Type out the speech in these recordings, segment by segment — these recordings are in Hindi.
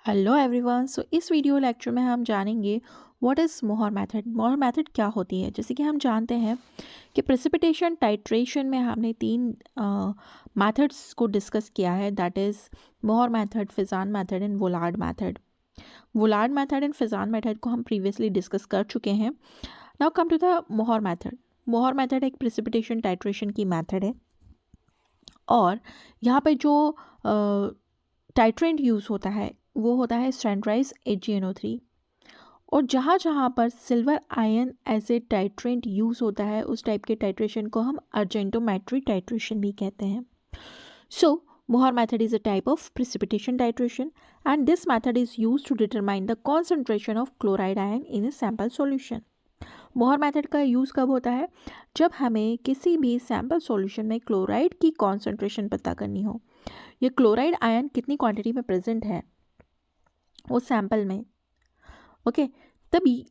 Hello everyone. सो इस वीडियो लेक्चर में हम जानेंगे what is Mohr method. Mohr method क्या होती है। जैसे कि हम जानते हैं कि प्रेसिपिटेशन टाइट्रेशन में हमने तीन मेथड्स को डिस्कस किया है, that is Mohr method, Fajans method and Volhard method. Volhard method and Fajans method को हम प्रीवियसली डिस्कस कर चुके हैं। Now come to the Mohr method. Mohr method एक प्रेसिपिटेशन टाइट्रेशन की मेथड है और यहाँ पे जो टाइट्रेंट यूज़ होता है वो होता है स्टैंडर्डाइज AgNO3। और जहाँ जहाँ पर silver ion as a titrant use होता है उस टाइप के टाइट्रेशन को हम अर्जेंटोमेट्री टाइट्रेशन भी कहते हैं। सो Mohr method is a type of precipitation titration and this method is used to determine the concentration of chloride ion in a sample solution. मोहर मेथड का यूज़ कब होता है? जब हमें किसी भी सैम्पल सॉल्यूशन में क्लोराइड की कॉन्सेंट्रेशन पता करनी हो, ये क्लोराइड आयन कितनी क्वांटिटी में प्रेजेंट है उस सैंपल में। ओके, तभी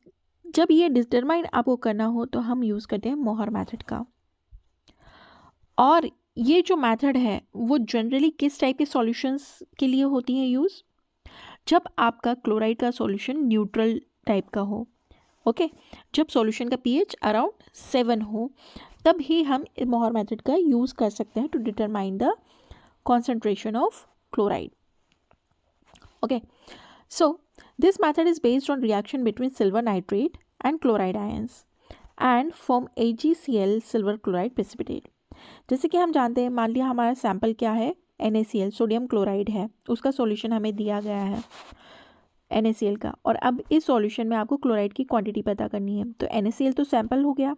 जब ये डिटरमाइन आपको करना हो तो हम यूज़ करते हैं मोहर मेथड का। और ये जो मेथड है वो जनरली किस टाइप के सॉल्यूशंस के लिए होती है यूज़? जब आपका क्लोराइड का सॉल्यूशन न्यूट्रल टाइप का हो। ओके, जब सॉल्यूशन का pH अराउंड 7 हो तब ही हम मोहर मेथड का यूज़ कर सकते हैं to determine the concentration of chloride. Okay, so this method is based on reaction between silver nitrate and chloride ions and form AgCl silver chloride precipitate. जैसे कि हम जानते हैं, मान लिया हमारा सैंपल क्या है, NaCl सोडियम क्लोराइड है, उसका सॉल्यूशन हमें दिया गया है NaCl का, और अब इस सॉल्यूशन में आपको क्लोराइड की क्वांटिटी पता करनी है। तो NaCl तो सैंपल हो गया,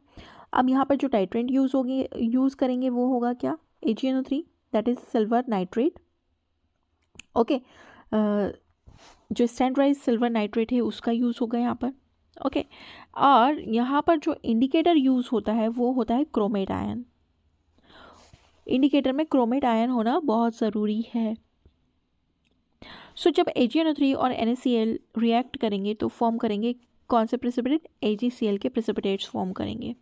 अब यहाँ पर जो टाइट्रेंट यूज़ करेंगे वो होगा क्या, AgNO3, that is silver nitrate. Okay, जो स्टैंडर्डाइज सिल्वर नाइट्रेट है उसका यूज़ होगा यहाँ पर। ओके, और यहाँ पर जो इंडिकेटर यूज़ होता है वो होता है क्रोमेट आयन। इंडिकेटर में क्रोमेट आयन होना बहुत ज़रूरी है। सो जब AgNO3 और NaCl रिएक्ट करेंगे तो फॉर्म करेंगे कौन से प्रेसिपिटेट, AgCl के प्रेसिपिटेट्स फॉर्म करेंगे।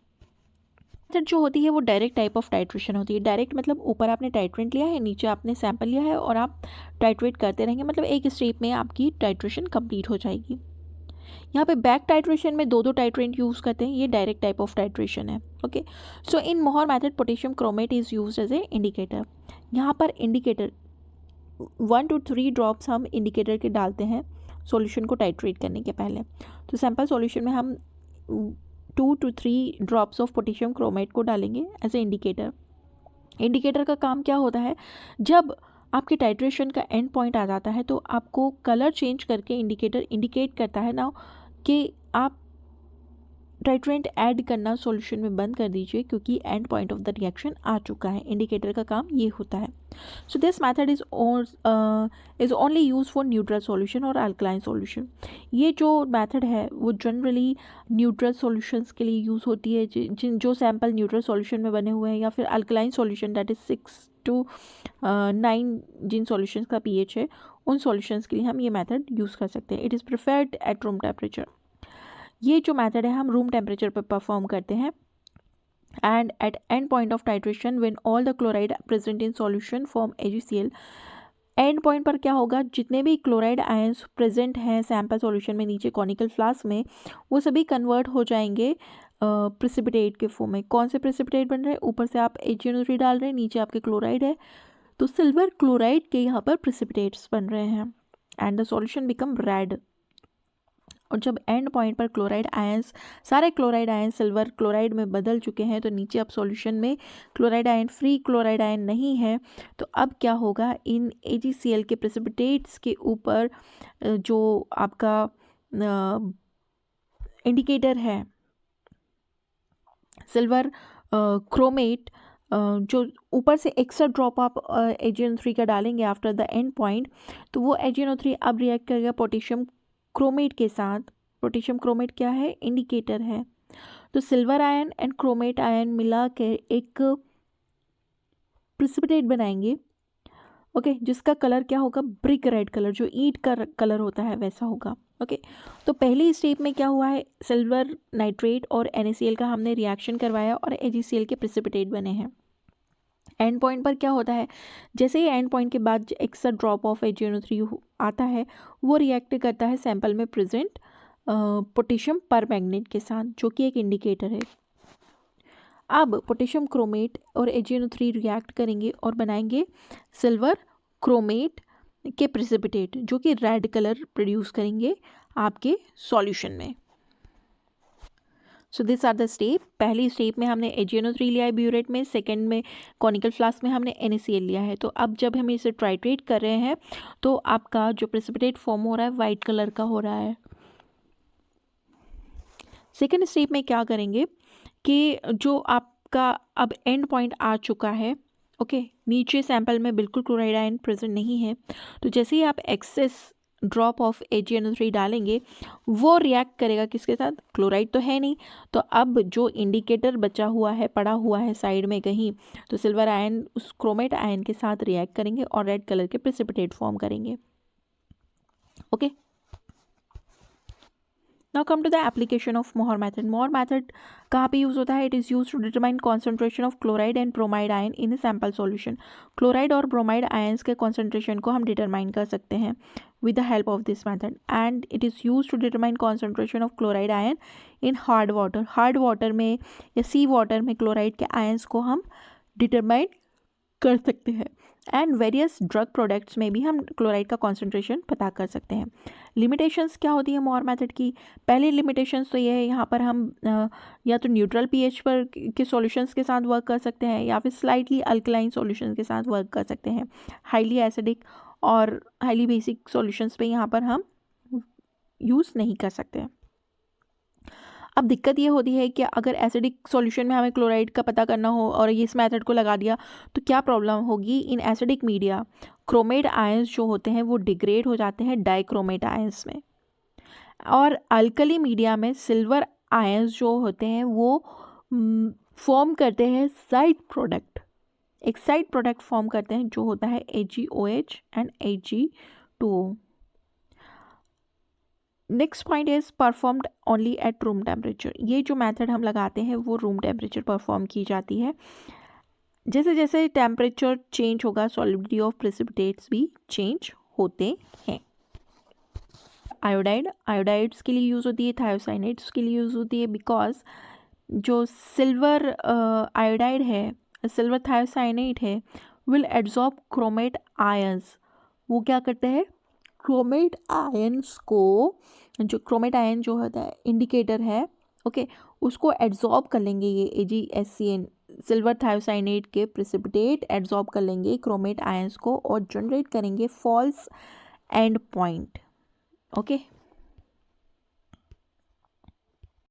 मेथड जो होती है वो डायरेक्ट टाइप ऑफ टाइट्रेशन होती है। डायरेक्ट मतलब ऊपर आपने टाइट्रेंट लिया है, नीचे आपने सैंपल लिया है और आप टाइट्रेट करते रहेंगे, मतलब एक स्टेप में आपकी टाइट्रेशन कंप्लीट हो जाएगी। यहाँ पे बैक टाइट्रेशन में दो टाइट्रेंट यूज़ करते हैं, ये डायरेक्ट टाइप ऑफ टाइट्रेशन है। Okay, so in Mohr method potassium chromate is use as a indicator. यहाँ पर इंडिकेटर 1 to 3 ड्रॉप्स हम इंडिकेटर के डालते हैं सॉल्यूशन को टाइट्रेट करने के पहले। तो सैंपल सॉल्यूशन में हम 2 to 3 drops of potassium chromate को डालेंगे एज ए इंडिकेटर। इंडिकेटर का काम क्या होता है, जब आपके टाइट्रेशन का एंड पॉइंट आ जाता है तो आपको कलर चेंज करके इंडिकेटर इंडिकेट करता है ना कि आप टाइट्रेंट ऐड करना सॉल्यूशन में बंद कर दीजिए क्योंकि end point of the reaction आ चुका है। इंडिकेटर का काम ये होता है। So this method is only use for neutral solution और अल्कलाइन सॉल्यूशन। ये जो मेथड है वो जनरली न्यूट्रल सॉल्यूशंस के लिए यूज़ होती है, जो सैंपल न्यूट्रल सॉल्यूशन में बने हुए हैं, या फिर alkaline solution that is 6 to 9 जिन सॉल्यूशंस का pH है उन सॉल्यूशंस के लिए हम ये मेथड यूज़ कर सकते हैं। It is preferred at room temperature. ये जो मेथड है हम रूम टेम्परेचर पर परफॉर्म करते हैं। And at end point of titration when all the chloride present in solution form AgCl। End point पर क्या होगा, जितने भी क्लोराइड आयंस प्रेजेंट हैं सैंपल सॉल्यूशन में नीचे कॉनिकल फ्लास्क में, वो सभी कन्वर्ट हो जाएंगे प्रेसिपिटेट के फॉर्म में। कौन से प्रेसिपिटेट बन रहे हैं, ऊपर से आप AgNO3 डाल रहे हैं, नीचे आपके क्लोराइड है, तो सिल्वर क्लोराइड के यहाँ पर प्रेसिपिटेट्स बन रहे हैं and the solution become red. और जब एंड पॉइंट पर क्लोराइड आयंस, सारे क्लोराइड आयन सिल्वर क्लोराइड में बदल चुके हैं, तो नीचे अब सॉल्यूशन में chloride ion, free chloride ion नहीं है, तो अब क्या होगा, इन AgCl के प्रेसिपिटेट्स के ऊपर जो आपका इंडिकेटर है सिल्वर क्रोमेट, जो ऊपर से एक्स्ट्रा ड्रॉप आप AgNO3 का डालेंगे आफ्टर द एंड पॉइंट, तो वो AgNO3 अब रिएक्ट करेगा पोटेशियम क्रोमेट के साथ। पोटेशियम क्रोमेट क्या है, इंडिकेटर है। तो silver ion and chromate ion मिला के एक प्रेसिपिटेट बनाएंगे। ओके, जिसका कलर क्या होगा, ब्रिक रेड कलर, जो ईंट का कलर होता है वैसा होगा। ओके, तो पहली स्टेप में क्या हुआ है, सिल्वर नाइट्रेट और NaCl का हमने रिएक्शन करवाया और AgCl के प्रेसिपिटेट बने हैं। एंड पॉइंट पर क्या होता है, जैसे ही एंड पॉइंट के बाद एक्स्ट्रा ड्रॉप ऑफ AgNO3 आता है वो रिएक्ट करता है सैंपल में प्रेजेंट पोटेशियम परमैंगनेट के साथ, जो कि एक इंडिकेटर है। अब पोटेशियम क्रोमेट और AgNO3 रिएक्ट करेंगे और बनाएंगे सिल्वर क्रोमेट के प्रेसिपिटेट, जो कि रेड कलर प्रोड्यूस करेंगे आपके सॉल्यूशन में। So this are the step. पहली स्टेप में हमने AgNO3 लिया है ब्यूरेट में, सेकेंड में कॉनिकल फ्लास्क में हमने NaCl लिया है। तो अब जब हम इसे ट्राइट्रेट कर रहे हैं तो आपका जो प्रेसिपिटेट फॉर्म हो रहा है वाइट कलर का हो रहा है। सेकेंड स्टेप में क्या करेंगे कि जो आपका अब एंड पॉइंट आ चुका है, ओके, नीचे सैंपल में बिल्कुल क्लोराइड आयन प्रेजेंट नहीं है, तो जैसे ही आप एक्सेस ड्रॉप ऑफ AgNO3 डालेंगे वो रिएक्ट करेगा किसके साथ, क्लोराइड तो है नहीं, तो अब जो इंडिकेटर बचा हुआ है, पड़ा हुआ है साइड में कहीं, तो सिल्वर आयन उस क्रोमेट आयन के साथ रिएक्ट करेंगे और रेड कलर के प्रेसिपिटेट फॉर्म करेंगे। Okay, now come to the application of Mohr method. Mohr method कहाँ पे यूज़ होता है? It is use to determine concentration of chloride and bromide ion in a sample solution. Chloride और ब्रोमाइड आयन्स के कॉन्सेंट्रेशन को हम डिटरमाइन कर सकते हैं with the help of this method, and it is used to determine concentration of chloride ion in hard water। hard water में या सी वाटर में क्लोराइड के आयंस को हम डिटरमाइन कर सकते हैं, एंड वेरियस ड्रग प्रोडक्ट्स में भी हम क्लोराइड का कॉन्सेंट्रेशन पता कर सकते हैं। लिमिटेशंस क्या होती है मोहर मेथड की? पहली लिमिटेशंस तो ये है, यहाँ पर हम या तो न्यूट्रल पीएच पर के सॉल्यूशंस के साथ वर्क कर सकते हैं या फिर स्लाइटली अल्कलाइन सॉल्यूशंस के साथ वर्क कर सकते हैं। हाईली एसिडिक और हाईली बेसिक सॉल्यूशंस पे यहाँ पर हम यूज़ नहीं कर सकते। अब दिक्कत ये होती है कि अगर एसिडिक सॉल्यूशन में हमें क्लोराइड का पता करना हो और ये इस मेथड को लगा दिया तो क्या प्रॉब्लम होगी? In acidic media chromate ions जो होते हैं वो डिग्रेड हो जाते हैं डाइक्रोमेट आयंस में, और अल्कली मीडिया में सिल्वर आयंस जो होते हैं वो फॉर्म करते हैं साइड प्रोडक्ट, एक साइड प्रोडक्ट फॉर्म करते हैं जो होता है AgOH and Ag2O। Next point is performed only at room temperature. ये जो मेथड हम लगाते हैं वो रूम टेम्परेचर परफॉर्म की जाती है। जैसे जैसे टेम्परेचर चेंज होगा सॉलिडिटी ऑफ प्रेसिपिटेट्स भी चेंज होते हैं। आयोडाइड्स के लिए यूज़ होती है, थायोसाइनेट्स के लिए यूज़ होती है, बिकॉज जो सिल्वर आयोडाइड है, सिल्वर थायोसाइनेट है, विल एब्जॉर्ब क्रोमेट आयंस। वो क्या करते हैं? क्रोमेट आयंस को, जो क्रोमेट आयन जो होता है इंडिकेटर है, ओके, उसको एब्जॉर्ब कर लेंगे ये AgSCN सिल्वर थायोसाइनेट के प्रेसिपिटेट एब्जॉर्ब कर लेंगे क्रोमेट आयंस को और जनरेट करेंगे फॉल्स एंड पॉइंट। ओके।